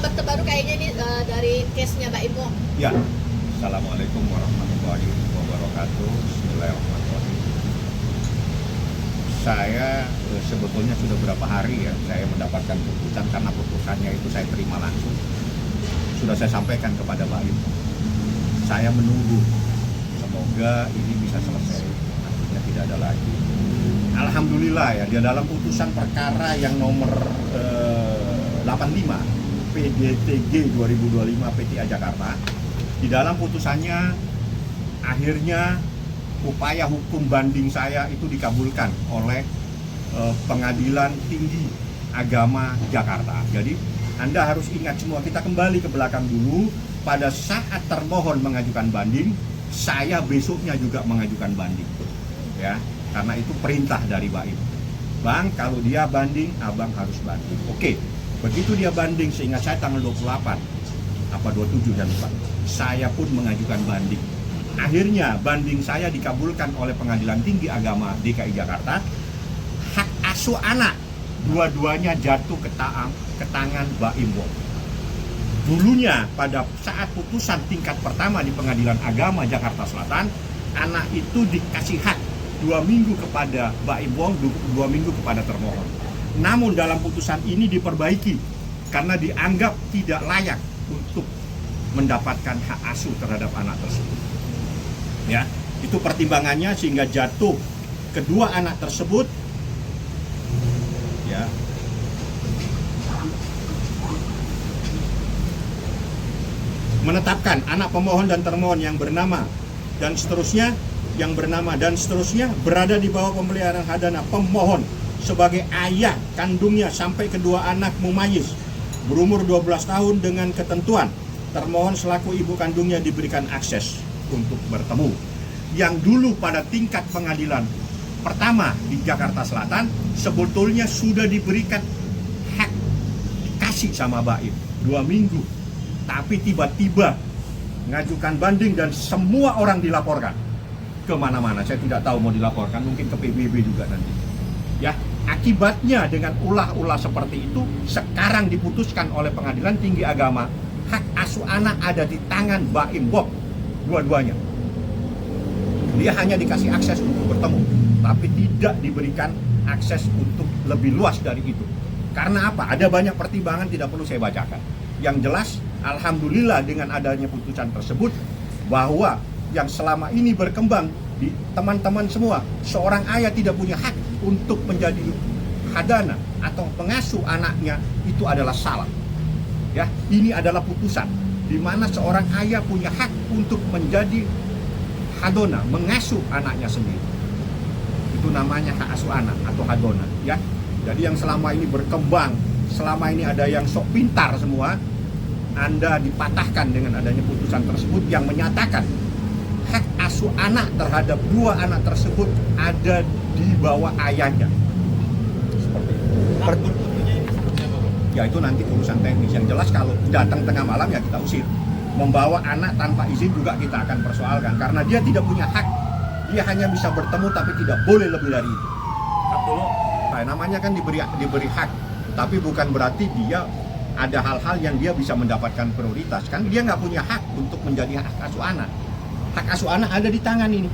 kabar terbaru kayaknya ini dari case-nya Mbak Imo. Ya, Assalamualaikum warahmatullahi wabarakatuh. Bismillahirrahmanirrahim. Saya sebetulnya sudah berapa hari ya saya mendapatkan putusan, karena putusannya itu saya terima langsung. Sudah saya sampaikan kepada Mbak Imo. Saya menunggu, semoga ini bisa selesai, artinya tidak ada lagi. Alhamdulillah ya, di dalam putusan perkara yang nomor 85 PDTG 2025 PTA Jakarta, di dalam putusannya akhirnya upaya hukum banding saya itu dikabulkan oleh Pengadilan Tinggi Agama Jakarta. Jadi Anda harus ingat semua, kita kembali ke belakang dulu. Pada saat termohon mengajukan banding, saya besoknya juga mengajukan banding, ya, karena itu perintah dari Baim. Bang, kalau dia banding, abang harus banding. Oke, begitu dia banding, seingat saya tanggal 28 apa 27 dan lupa, saya pun mengajukan banding. Akhirnya banding saya dikabulkan oleh Pengadilan Tinggi Agama DKI Jakarta. Hak asuh anak dua-duanya jatuh ke tangan Baim Wong. Dulunya pada saat putusan tingkat pertama di Pengadilan Agama Jakarta Selatan, anak itu dikasih hak 2 minggu kepada Baim Wong, 2 minggu kepada termohon. Namun dalam putusan ini diperbaiki karena dianggap tidak layak untuk mendapatkan hak asuh terhadap anak tersebut. Ya, itu pertimbangannya sehingga jatuh kedua anak tersebut, ya, menetapkan anak pemohon dan termohon yang bernama dan seterusnya berada di bawah pemeliharaan hadana pemohon sebagai ayah kandungnya sampai kedua anak mumayyiz berumur 12 tahun dengan ketentuan termohon selaku ibu kandungnya diberikan akses untuk bertemu. Yang dulu pada tingkat pengadilan pertama di Jakarta Selatan sebetulnya sudah diberikan hak, dikasih sama Baim 2 minggu. Tapi tiba-tiba mengajukan banding dan semua orang dilaporkan kemana-mana. Saya tidak tahu mau dilaporkan, mungkin ke PBB juga nanti. Ya, akibatnya dengan ulah-ulah seperti itu, sekarang diputuskan oleh Pengadilan Tinggi Agama, hak asuh anak ada di tangan Baim Wong, dua-duanya. Dia hanya dikasih akses untuk bertemu, tapi tidak diberikan akses untuk lebih luas dari itu. Karena apa? Ada banyak pertimbangan, tidak perlu saya bacakan. Yang jelas, alhamdulillah dengan adanya putusan tersebut, bahwa yang selama ini berkembang di teman-teman semua, seorang ayah tidak punya hak untuk menjadi hadana atau pengasuh anaknya, itu adalah salah. Ya, ini adalah putusan di mana seorang ayah punya hak untuk menjadi hadona, mengasuh anaknya sendiri. Itu namanya hak asuh anak atau hadona, ya. Jadi yang selama ini berkembang, selama ini ada yang sok pintar semua, Anda dipatahkan dengan adanya putusan tersebut yang menyatakan hak asuh anak terhadap dua anak tersebut ada di bawah ayahnya. Seperti itu. Ya itu nanti urusan teknis. Yang jelas kalau datang tengah malam ya kita usir. Membawa anak tanpa izin juga kita akan persoalkan karena dia tidak punya hak. Dia hanya bisa bertemu tapi tidak boleh lebih dari itu. Namanya kan diberi hak, tapi bukan berarti dia ada hal-hal yang dia bisa mendapatkan prioritas. Kan dia nggak punya hak untuk menjadi hak asuh anak. Hak asuh anak ada di tangan ini.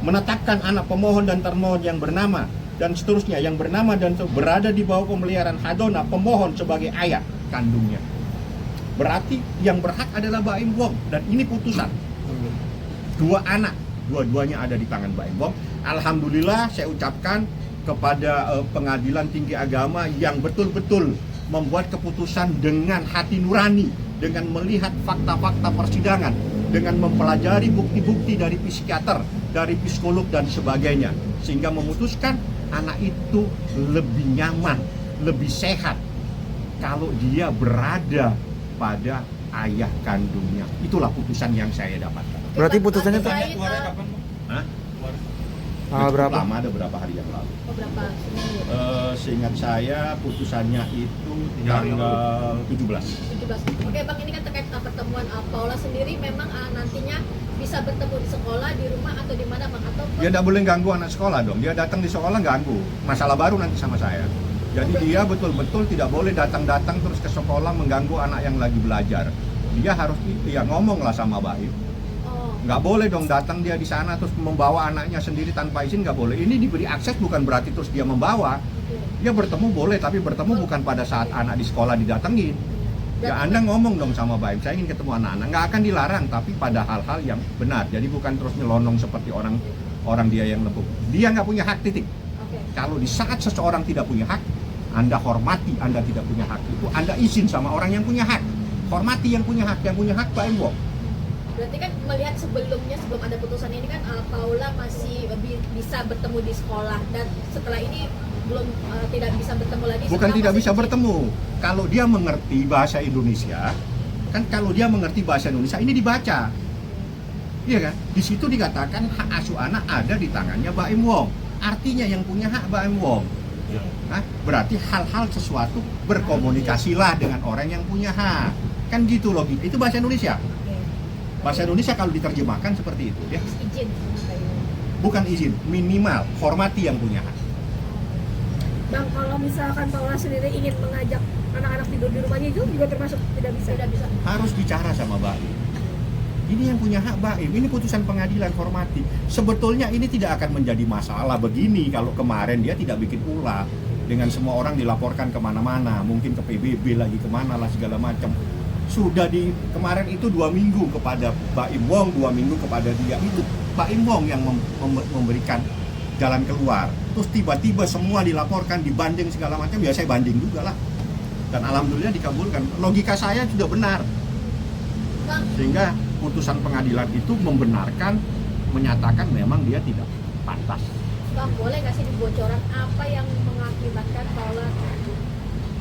Menetapkan anak pemohon dan termohon yang bernama dan seterusnya yang bernama dan berada di bawah pemeliharaan hadona pemohon sebagai ayah kandungnya. Berarti yang berhak adalah Baim Wong dan ini putusan. Dua anak, dua-duanya ada di tangan Baim Wong. Alhamdulillah saya ucapkan kepada Pengadilan Tinggi Agama yang betul-betul membuat keputusan dengan hati nurani, dengan melihat fakta-fakta persidangan, dengan mempelajari bukti-bukti dari psikiater, dari psikolog dan sebagainya, sehingga memutuskan anak itu lebih nyaman, lebih sehat kalau dia berada pada ayah kandungnya. Itulah putusan yang saya dapatkan. Berarti putusannya tuh Keluarnya kapan, Bang? Hah? berapa? Lama, ada berapa hari yang lalu. Beberapa Seingat saya putusannya itu tanggal 17. 17. Oke Bang, ini kan terkait pertemuan Paula sendiri memang nantinya bisa bertemu di sekolah, di rumah atau di mana Bang? Atau Dia tidak boleh ganggu anak sekolah dong. Dia datang di sekolah ganggu. Masalah baru nanti sama saya. Jadi dia betul-betul tidak boleh datang-datang terus ke sekolah mengganggu anak yang lagi belajar. Dia harus ya ngomong lah sama Baim. Oh, Nggak boleh dong datang dia di sana terus membawa anaknya sendiri tanpa izin, nggak boleh. Ini diberi akses bukan berarti terus dia membawa. oke. Dia bertemu boleh, tapi bertemu bukan pada saat anak di sekolah didatengin. Ya Anda ngomong dong sama Baim, saya ingin ketemu anak-anak. Nggak akan dilarang, tapi pada hal-hal yang benar. Jadi bukan terus nyelonong seperti orang dia yang lembut. Dia nggak punya hak, titik. Oke. Kalau di saat seseorang tidak punya hak, Anda hormati Anda tidak punya hak itu, Anda izin sama orang yang punya hak. Hormati yang punya hak Baim Wong. Berarti kan melihat sebelumnya, sebelum ada putusan ini kan Paula masih bisa bertemu di sekolah, dan setelah ini belum tidak bisa bertemu lagi. Bukan setelah tidak masih bisa izin. bertemu. Kalau dia mengerti bahasa Indonesia, kan kalau dia mengerti bahasa Indonesia ini dibaca. Iya kan? Di situ dikatakan hak asuh anak ada di tangannya Baim Wong. Artinya yang punya hak Baim Wong. Nah, berarti hal-hal sesuatu berkomunikasilah dengan orang yang punya hak. Kan gitu logika. Itu bahasa Indonesia. Oke. Bahasa Indonesia kalau diterjemahkan seperti itu, ya. Izin. Bukan izin, minimal hormati yang punya hak. Bang, kalau misalkan Paula sendiri ingin mengajak anak-anak tidur di rumahnya itu juga termasuk tidak bisa. Tidak bisa. Harus bicara sama Baim. Ini yang punya hak Baim, ini putusan pengadilan, hormati. Sebetulnya ini tidak akan menjadi masalah begini kalau kemarin dia tidak bikin ulah dengan semua orang dilaporkan kemana-mana, mungkin ke PBB lagi kemana lah segala macam. Sudah di kemarin itu 2 minggu kepada Baim Wong, 2 minggu kepada dia, itu Baim Wong yang memberikan jalan keluar. Terus tiba-tiba semua dilaporkan, dibanding segala macam, ya saya banding juga lah. Dan alhamdulillah dikabulkan. Logika saya sudah benar. Bang, Sehingga putusan pengadilan itu membenarkan, menyatakan memang dia tidak pantas. Bang, boleh nggak sih dibocoran apa yang mengakibatkan Paula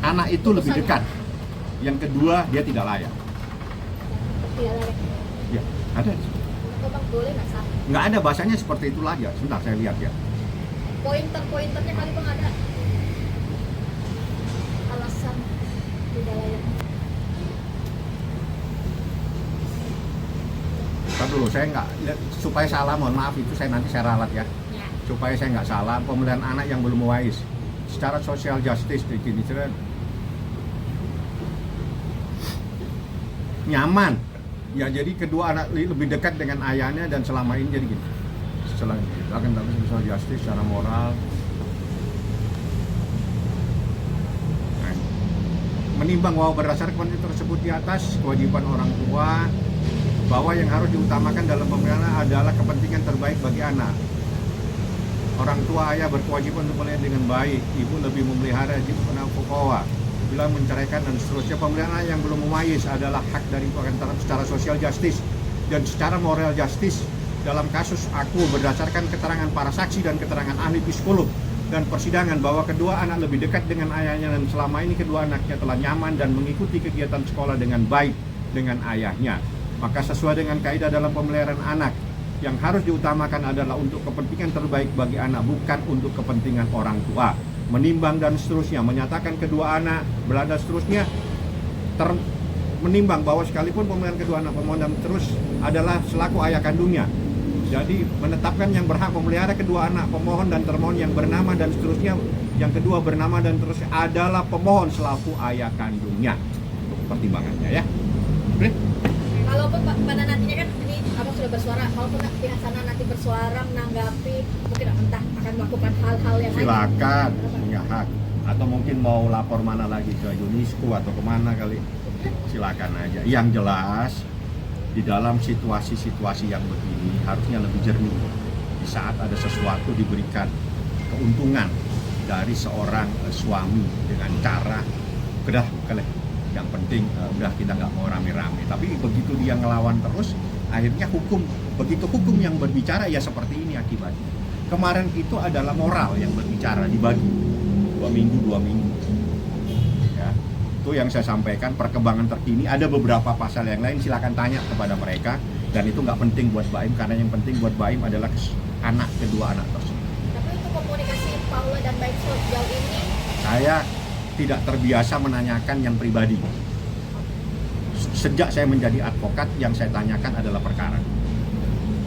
Anak itu lebih dekat. Yang kedua, dia tidak layak. tidak layak? Ya, ada. Atau Bang, boleh nggak sah? Nggak ada bahasanya seperti itu lagi. Sebentar saya lihat ya. Pointernya kali Bang ada alasan tidak layak. Ntar dulu, saya nggak, supaya salah, mohon maaf itu nanti saya ralat ya. Ya. Supaya saya nggak salah, pemilihan anak yang belum wais. Secara social justice di sini nyaman. Ya jadi kedua anak lebih dekat dengan ayahnya dan selama ini jadi gini. Setelah itu akan dapat social justice secara moral. Nah, menimbang bahwa berdasarkan kondisi tersebut di atas, kewajiban orang tua bahwa yang harus diutamakan dalam pemeliharaan adalah kepentingan terbaik bagi anak. Orang tua ayah berkewajiban untuk melihat dengan baik, ibu lebih memelihara jiwa penafukawa. Bila menceraikan dan seterusnya, pemeliharaan yang belum memayis adalah hak dari antara secara sosial justice dan secara moral justice. Dalam kasus aku berdasarkan keterangan para saksi dan keterangan ahli psikolog dan persidangan bahwa kedua anak lebih dekat dengan ayahnya dan selama ini kedua anaknya telah nyaman dan mengikuti kegiatan sekolah dengan baik dengan ayahnya. Maka sesuai dengan kaidah dalam pemeliharaan anak, yang harus diutamakan adalah untuk kepentingan terbaik bagi anak, bukan untuk kepentingan orang tua. Menimbang dan seterusnya, menyatakan kedua anak berada seterusnya, menimbang bahwa sekalipun pemilihan kedua anak pemohon dan terus adalah selaku ayah kandungnya. Jadi menetapkan yang berhak memelihara kedua anak pemohon dan termohon yang bernama dan seterusnya, yang kedua bernama dan terusnya adalah pemohon selaku ayah kandungnya. Untuk pertimbangannya ya. Oke? Kalaupun pada nantinya kan ini abang sudah bersuara, kalaupun pihak sana nanti bersuara menanggapi, mungkin entah akan melakukan hal-hal yang Silakan, punya hak. Atau mungkin mau lapor mana lagi, ke UNESCO atau kemana kali, silakan aja. Yang jelas di dalam situasi-situasi yang begini harusnya lebih jernih. Di saat ada sesuatu diberikan keuntungan dari seorang suami dengan cara udah yang penting udah kita nggak mau rame-rame. Tapi begitu dia ngelawan terus, akhirnya begitu hukum yang berbicara ya seperti ini akibatnya. Kemarin itu adalah moral yang berbicara, dibagi 2 minggu ya. Itu yang saya sampaikan, perkembangan terkini. Ada beberapa pasal yang lain, silakan tanya kepada mereka. Dan itu nggak penting buat Baim, karena yang penting buat Baim adalah kedua anak tersebut. Tapi untuk komunikasi Paula dan Baim sejauh ini, Saya tidak terbiasa menanyakan yang pribadi. Sejak saya menjadi advokat, yang saya tanyakan adalah perkara.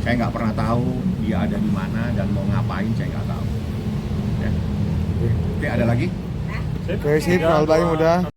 Saya nggak pernah tahu dia ada di mana dan mau ngapain, saya nggak tahu. Ya. Oke, ada lagi? nah, Oke, sip, kalau baik udah.